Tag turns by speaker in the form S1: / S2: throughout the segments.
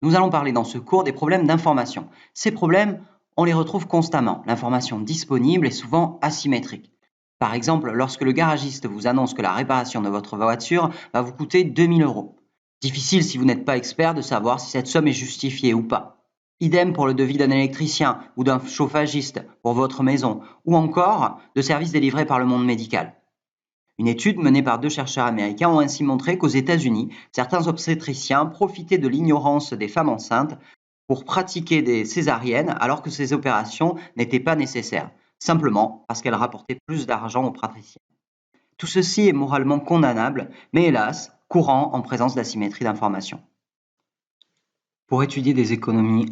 S1: Nous allons parler dans ce cours des problèmes d'information. Ces problèmes, on les retrouve constamment. L'information disponible est souvent asymétrique. Par exemple, lorsque le garagiste vous annonce que la réparation de votre voiture va vous coûter 2 000 €. Difficile si vous n'êtes pas expert de savoir si cette somme est justifiée ou pas. Idem pour le devis d'un électricien ou d'un chauffagiste pour votre maison, ou encore de services délivrés par le monde médical. Une étude menée par 2 chercheurs américains ont ainsi montré qu'aux États-Unis, certains obstétriciens profitaient de l'ignorance des femmes enceintes pour pratiquer des césariennes alors que ces opérations n'étaient pas nécessaires, simplement parce qu'elles rapportaient plus d'argent aux praticiens. Tout ceci est moralement condamnable, mais hélas, courant en présence d'asymétrie d'information. Pour étudier des économies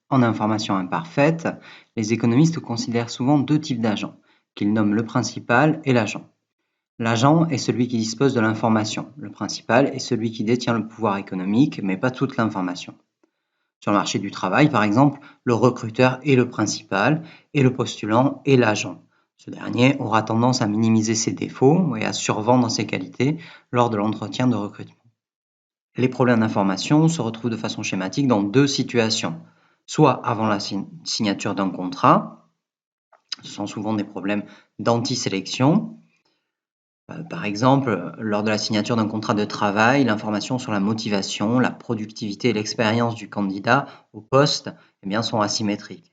S1: en information imparfaite, les économistes considèrent souvent 2 types d'agents, qu'ils nomment le principal et l'agent. L'agent est celui qui dispose de l'information. Le principal est celui qui détient le pouvoir économique, mais pas toute l'information. Sur le marché du travail, par exemple, le recruteur est le principal et le postulant est l'agent. Ce dernier aura tendance à minimiser ses défauts et à survendre ses qualités lors de l'entretien de recrutement. Les problèmes d'information se retrouvent de façon schématique dans 2 situations. Soit avant la signature d'un contrat, ce sont souvent des problèmes d'antisélection. Par exemple, lors de la signature d'un contrat de travail, l'information sur la motivation, la productivité et l'expérience du candidat au poste sont asymétriques.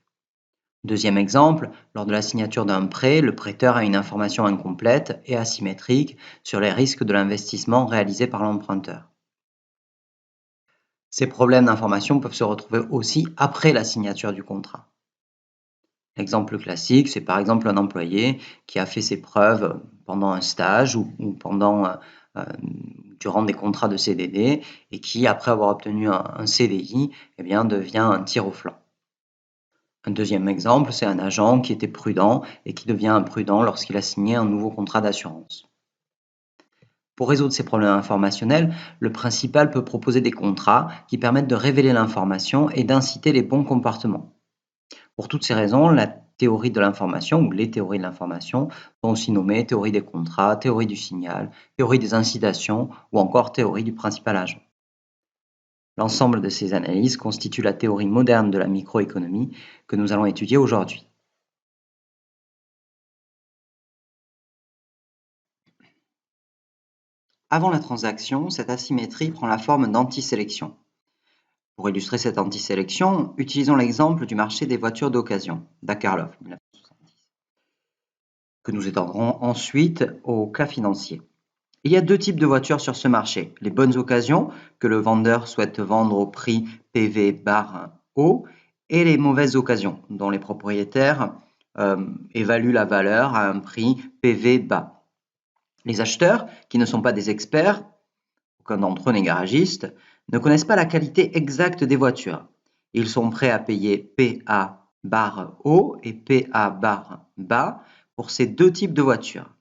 S1: Deuxième exemple, lors de la signature d'un prêt, le prêteur a une information incomplète et asymétrique sur les risques de l'investissement réalisé par l'emprunteur. Ces problèmes d'information peuvent se retrouver aussi après la signature du contrat. L'exemple classique, c'est par exemple un employé qui a fait ses preuves pendant un stage ou durant des contrats de CDD et qui, après avoir obtenu un CDI, devient un tir au flanc. Un deuxième exemple, c'est un agent qui était prudent et qui devient imprudent lorsqu'il a signé un nouveau contrat d'assurance. Pour résoudre ces problèmes informationnels, le principal peut proposer des contrats qui permettent de révéler l'information et d'inciter les bons comportements. Pour toutes ces raisons, la théorie de l'information ou les théories de l'information sont aussi nommées théorie des contrats, théorie du signal, théorie des incitations ou encore théorie du principal agent. L'ensemble de ces analyses constitue la théorie moderne de la microéconomie que nous allons étudier aujourd'hui. Avant la transaction, cette asymétrie prend la forme d'antisélection. Pour illustrer cette antisélection, utilisons l'exemple du marché des voitures d'occasion, d'Akerlof, 1970, que nous étendrons ensuite au cas financier. Il y a 2 types de voitures sur ce marché, les bonnes occasions, que le vendeur souhaite vendre au prix PV/O, et les mauvaises occasions, dont les propriétaires évaluent la valeur à un prix PV/bas. Les acheteurs, qui ne sont pas des experts, aucun d'entre eux n'est garagiste, ne connaissent pas la qualité exacte des voitures. Ils sont prêts à payer PA/haut et PA/bas pour ces 2 types de voitures.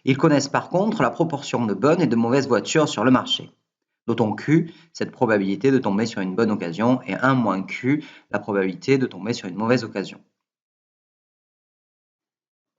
S1: Ils connaissent par contre la proportion de bonnes et de mauvaises voitures sur le marché. Notons Q, cette probabilité de tomber sur une bonne occasion, et 1 moins Q, la probabilité de tomber sur une mauvaise occasion.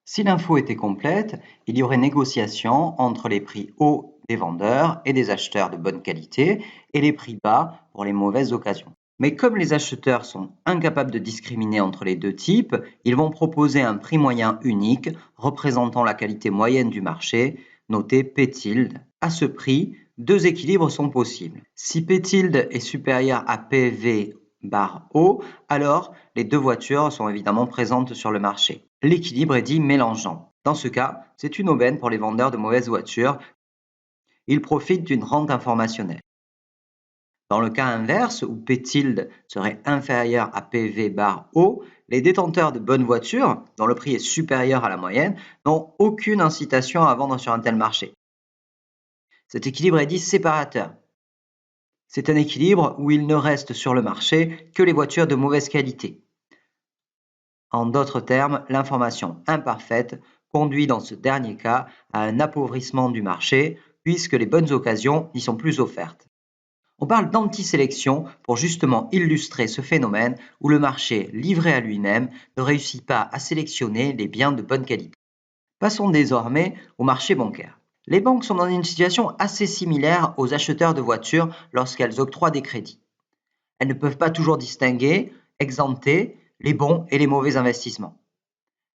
S1: Si l'info était complète, il y aurait négociation entre les prix hauts des vendeurs et des acheteurs de bonne qualité et les prix bas pour les mauvaises occasions. Mais comme les acheteurs sont incapables de discriminer entre les 2 types, ils vont proposer un prix moyen unique représentant la qualité moyenne du marché, noté P tilde. À ce prix, 2 équilibres sont possibles. Si P tilde est supérieur à PV/O, alors les 2 voitures sont évidemment présentes sur le marché. L'équilibre est dit mélangeant. Dans ce cas, c'est une aubaine pour les vendeurs de mauvaises voitures. Ils profitent d'une rente informationnelle. Dans le cas inverse, où P tilde serait inférieur à PV/O, les détenteurs de bonnes voitures, dont le prix est supérieur à la moyenne, n'ont aucune incitation à vendre sur un tel marché. Cet équilibre est dit séparateur. C'est un équilibre où il ne reste sur le marché que les voitures de mauvaise qualité. En d'autres termes, l'information imparfaite conduit dans ce dernier cas à un appauvrissement du marché, puisque les bonnes occasions n'y sont plus offertes. On parle d'antisélection pour justement illustrer ce phénomène où le marché, livré à lui-même, ne réussit pas à sélectionner les biens de bonne qualité. Passons désormais au marché bancaire. Les banques sont dans une situation assez similaire aux acheteurs de voitures lorsqu'elles octroient des crédits. elles ne peuvent pas toujours distinguer, exempter les bons et les mauvais investissements.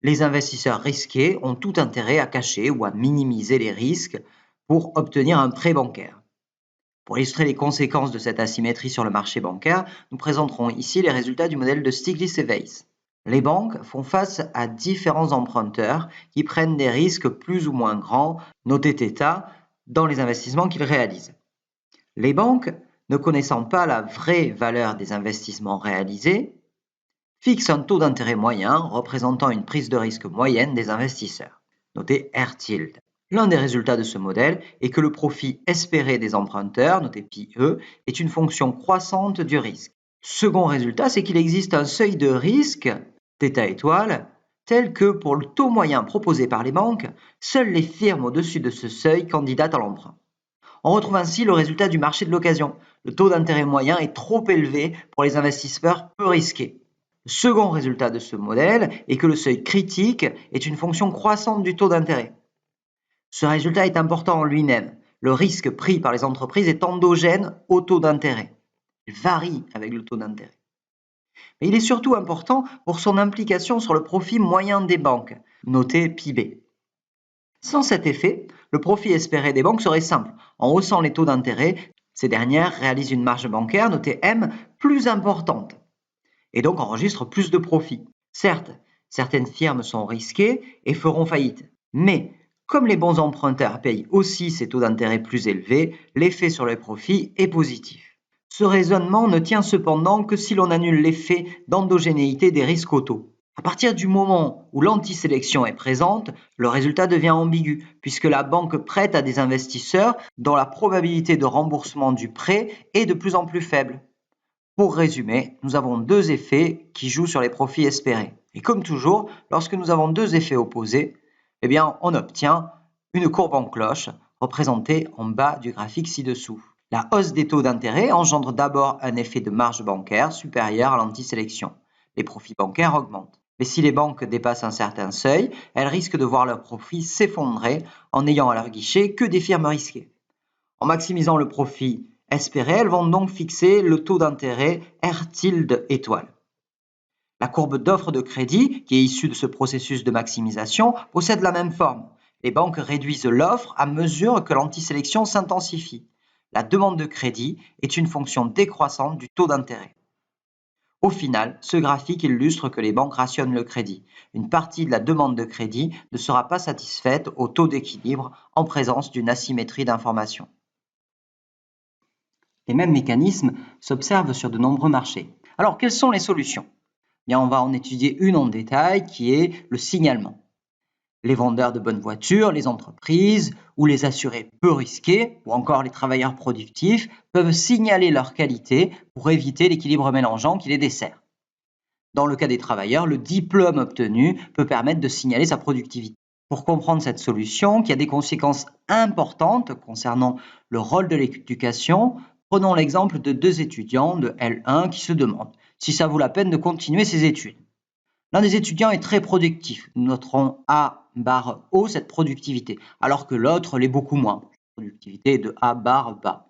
S1: Les investisseurs risqués ont tout intérêt à cacher ou à minimiser les risques pour obtenir un prêt bancaire. Pour illustrer les conséquences de cette asymétrie sur le marché bancaire, nous présenterons ici les résultats du modèle de Stiglitz et Weiss. Les banques font face à différents emprunteurs qui prennent des risques plus ou moins grands, notés θ, dans les investissements qu'ils réalisent. Les banques, ne connaissant pas la vraie valeur des investissements réalisés, fixent un taux d'intérêt moyen représentant une prise de risque moyenne des investisseurs, noté R-tilde. L'un des résultats de ce modèle est que le profit espéré des emprunteurs, noté πe, est une fonction croissante du risque. Second résultat, c'est qu'il existe un seuil de risque, θ étoile, tel que pour le taux moyen proposé par les banques, seules les firmes au-dessus de ce seuil candidatent à l'emprunt. On retrouve ainsi le résultat du marché de l'occasion. Le taux d'intérêt moyen est trop élevé pour les investisseurs peu risqués. Le second résultat de ce modèle est que le seuil critique est une fonction croissante du taux d'intérêt. Ce résultat est important en lui-même. Le risque pris par les entreprises est endogène au taux d'intérêt. Il varie avec le taux d'intérêt. Mais il est surtout important pour son implication sur le profit moyen des banques, noté πb. Sans cet effet, le profit espéré des banques serait simple. En haussant les taux d'intérêt, ces dernières réalisent une marge bancaire, notée M, plus importante, et donc enregistrent plus de profits. Certes, certaines firmes sont risquées et feront faillite, mais comme les bons emprunteurs payent aussi ces taux d'intérêt plus élevés, l'effet sur les profits est positif. Ce raisonnement ne tient cependant que si l'on annule l'effet d'endogénéité des risques au taux. À partir du moment où l'antisélection est présente, le résultat devient ambigu, puisque la banque prête à des investisseurs dont la probabilité de remboursement du prêt est de plus en plus faible. Pour résumer, nous avons deux effets qui jouent sur les profits espérés. Et comme toujours, lorsque nous avons deux effets opposés, on obtient une courbe en cloche représentée en bas du graphique ci-dessous. La hausse des taux d'intérêt engendre d'abord un effet de marge bancaire supérieur à l'antisélection. Les profits bancaires augmentent. Mais si les banques dépassent un certain seuil, elles risquent de voir leurs profits s'effondrer en n'ayant à leur guichet que des firmes risquées. En maximisant le profit espéré, elles vont donc fixer le taux d'intérêt R-tilde étoile. La courbe d'offre de crédit, qui est issue de ce processus de maximisation, possède la même forme. Les banques réduisent l'offre à mesure que l'antisélection s'intensifie. La demande de crédit est une fonction décroissante du taux d'intérêt. Au final, ce graphique illustre que les banques rationnent le crédit. Une partie de la demande de crédit ne sera pas satisfaite au taux d'équilibre en présence d'une asymétrie d'information. Les mêmes mécanismes s'observent sur de nombreux marchés. Alors, quelles sont les solutions ? On va en étudier une en détail qui est le signalement. Les vendeurs de bonnes voitures, les entreprises ou les assurés peu risqués ou encore les travailleurs productifs peuvent signaler leur qualité pour éviter l'équilibre mélangeant qui les dessert. Dans le cas des travailleurs, le diplôme obtenu peut permettre de signaler sa productivité. Pour comprendre cette solution, qui a des conséquences importantes concernant le rôle de l'éducation, prenons l'exemple de deux étudiants de L1 qui se demandent si ça vaut la peine de continuer ses études. L'un des étudiants est très productif. Nous noterons A barre haut cette productivité, alors que l'autre l'est beaucoup moins. La productivité est de A barre bas.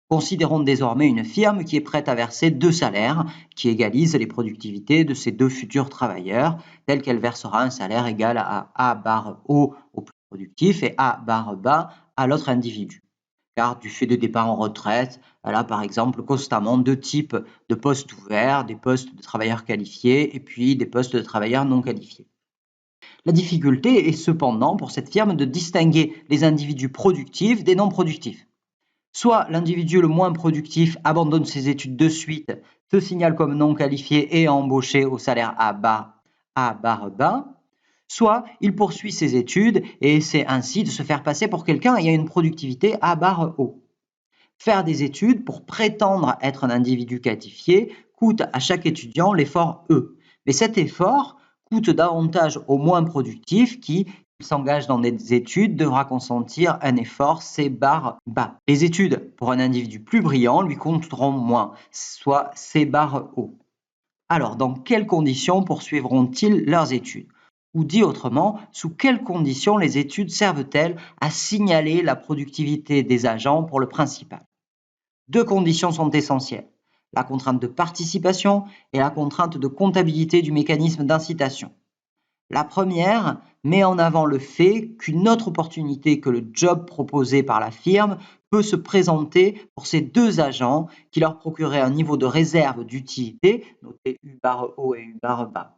S1: Considérons désormais une firme qui est prête à verser deux salaires qui égalisent les productivités de ces deux futurs travailleurs, telle qu'elle versera un salaire égal à A barre haut au plus productif et A barre bas à l'autre individu. Car du fait de départ en retraite, elle a par exemple constamment deux types de postes ouverts, des postes de travailleurs qualifiés et puis des postes de travailleurs non qualifiés. La difficulté est cependant pour cette firme de distinguer les individus productifs des non productifs. Soit l'individu le moins productif abandonne ses études de suite, se signale comme non qualifié et embauché au salaire A barre bas, soit il poursuit ses études et essaie ainsi de se faire passer pour quelqu'un ayant une productivité A barre haut. Faire des études pour prétendre être un individu qualifié coûte à chaque étudiant l'effort E. Mais cet effort coûte davantage au moins productif qui, s'il s'engage dans des études, devra consentir un effort C barre bas. Les études pour un individu plus brillant lui coûteront moins, soit C barre haut. Alors, dans quelles conditions poursuivront-ils leurs études ? Ou dit autrement, sous quelles conditions les études servent-elles à signaler la productivité des agents pour le principal ? Deux conditions sont essentielles. la contrainte de participation et la contrainte de comptabilité du mécanisme d'incitation. La première met en avant le fait qu'une autre opportunité que le job proposé par la firme peut se présenter pour ces deux agents qui leur procureraient un niveau de réserve d'utilité, noté U bar haut et U bar bas.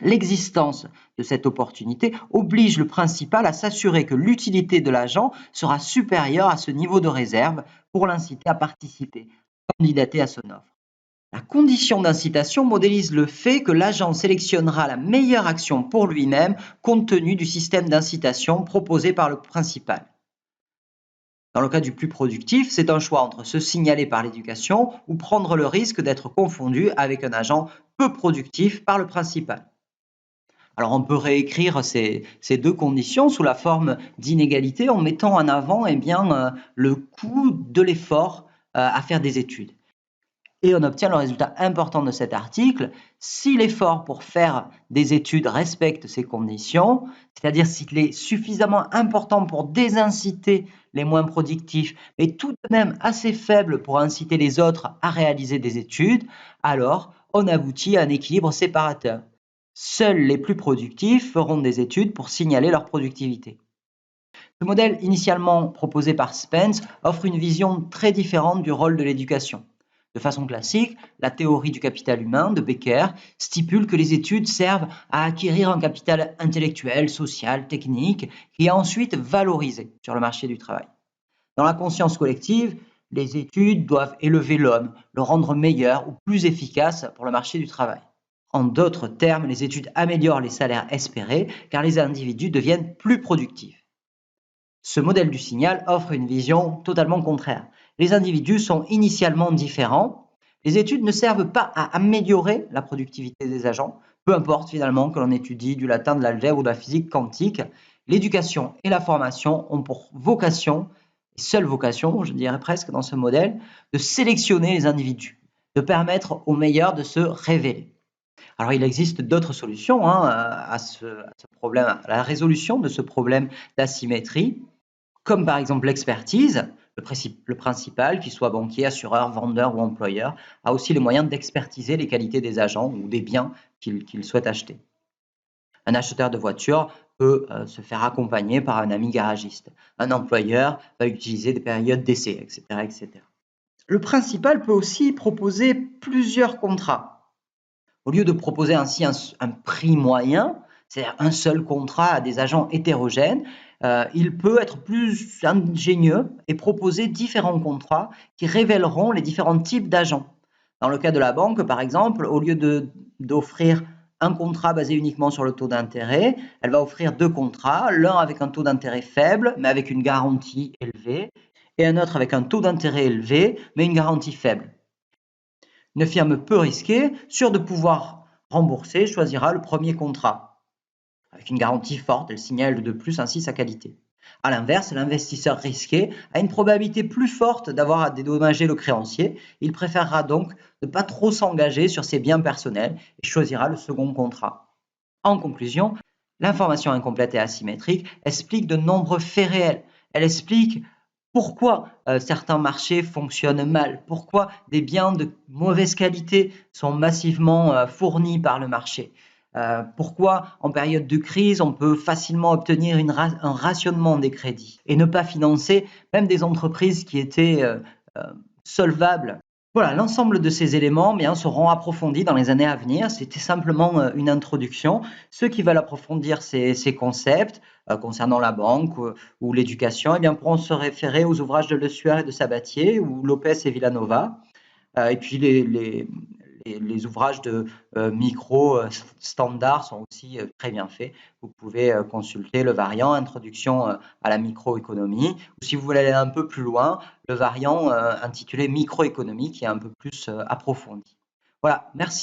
S1: L'existence de cette opportunité oblige le principal à s'assurer que l'utilité de l'agent sera supérieure à ce niveau de réserve pour l'inciter à participer, candidater à son offre. La condition d'incitation modélise le fait que l'agent sélectionnera la meilleure action pour lui-même compte tenu du système d'incitation proposé par le principal. Dans le cas du plus productif, c'est un choix entre se signaler par l'éducation ou prendre le risque d'être confondu avec un agent peu productif par le principal. Alors on peut réécrire ces deux conditions sous la forme d'inégalité en mettant en avant le coût de l'effort à faire des études. Et on obtient le résultat important de cet article. Si l'effort pour faire des études respecte ces conditions, c'est-à-dire s'il est suffisamment important pour désinciter les moins productifs, mais tout de même assez faible pour inciter les autres à réaliser des études, alors on aboutit à un équilibre séparateur. Seuls les plus productifs feront des études pour signaler leur productivité. Le modèle initialement proposé par Spence offre une vision très différente du rôle de l'éducation. De façon classique, la théorie du capital humain de Becker stipule que les études servent à acquérir un capital intellectuel, social, technique, qui est ensuite valorisé sur le marché du travail. Dans la conscience collective, les études doivent élever l'homme, le rendre meilleur ou plus efficace pour le marché du travail. En d'autres termes, les études améliorent les salaires espérés car les individus deviennent plus productifs. Ce modèle du signal offre une vision totalement contraire. Les individus sont initialement différents. Les études ne servent pas à améliorer la productivité des agents, peu importe finalement que l'on étudie du latin, de l'algèbre ou de la physique quantique. L'éducation et la formation ont pour vocation, seule vocation, je dirais presque dans ce modèle, de sélectionner les individus, de permettre aux meilleurs de se révéler. Alors il existe d'autres solutions à ce problème, à la résolution de ce problème d'asymétrie, comme par exemple l'expertise. Le principal, qu'il soit banquier, assureur, vendeur ou employeur, a aussi les moyens d'expertiser les qualités des agents ou des biens qu'il souhaite acheter. Un acheteur de voiture peut se faire accompagner par un ami garagiste. Un employeur va utiliser des périodes d'essai, etc., etc. Le principal peut aussi proposer plusieurs contrats. Au lieu de proposer ainsi un prix moyen, c'est-à-dire un seul contrat à des agents hétérogènes, il peut être plus ingénieux et proposer différents contrats qui révéleront les différents types d'agents. Dans le cas de la banque, par exemple, au lieu d'offrir un contrat basé uniquement sur le taux d'intérêt, elle va offrir deux contrats, l'un avec un taux d'intérêt faible mais avec une garantie élevée, et un autre avec un taux d'intérêt élevé mais une garantie faible. Une firme peu risquée, sûre de pouvoir rembourser, choisira le premier contrat. Avec une garantie forte, elle signale de plus ainsi sa qualité. A l'inverse, l'investisseur risqué a une probabilité plus forte d'avoir à dédommager le créancier. Il préférera donc ne pas trop s'engager sur ses biens personnels et choisira le second contrat. En conclusion, l'information incomplète et asymétrique explique de nombreux faits réels. Elle explique pourquoi certains marchés fonctionnent mal, pourquoi des biens de mauvaise qualité sont massivement fournis par le marché. Pourquoi en période de crise, on peut facilement obtenir un rationnement des crédits et ne pas financer même des entreprises qui étaient solvables. Voilà, l'ensemble de ces éléments seront approfondis dans les années à venir. C'était simplement une introduction. Ceux qui veulent approfondir ces concepts concernant la banque ou l'éducation pourront se référer aux ouvrages de Le Sueur et de Sabatier ou Lopez et Villanova. Et puis les ouvrages de micro standard sont aussi très bien faits. Vous pouvez consulter le variant Introduction à la microéconomie, ou si vous voulez aller un peu plus loin, le variant intitulé Microéconomie qui est un peu plus approfondi. Voilà, merci.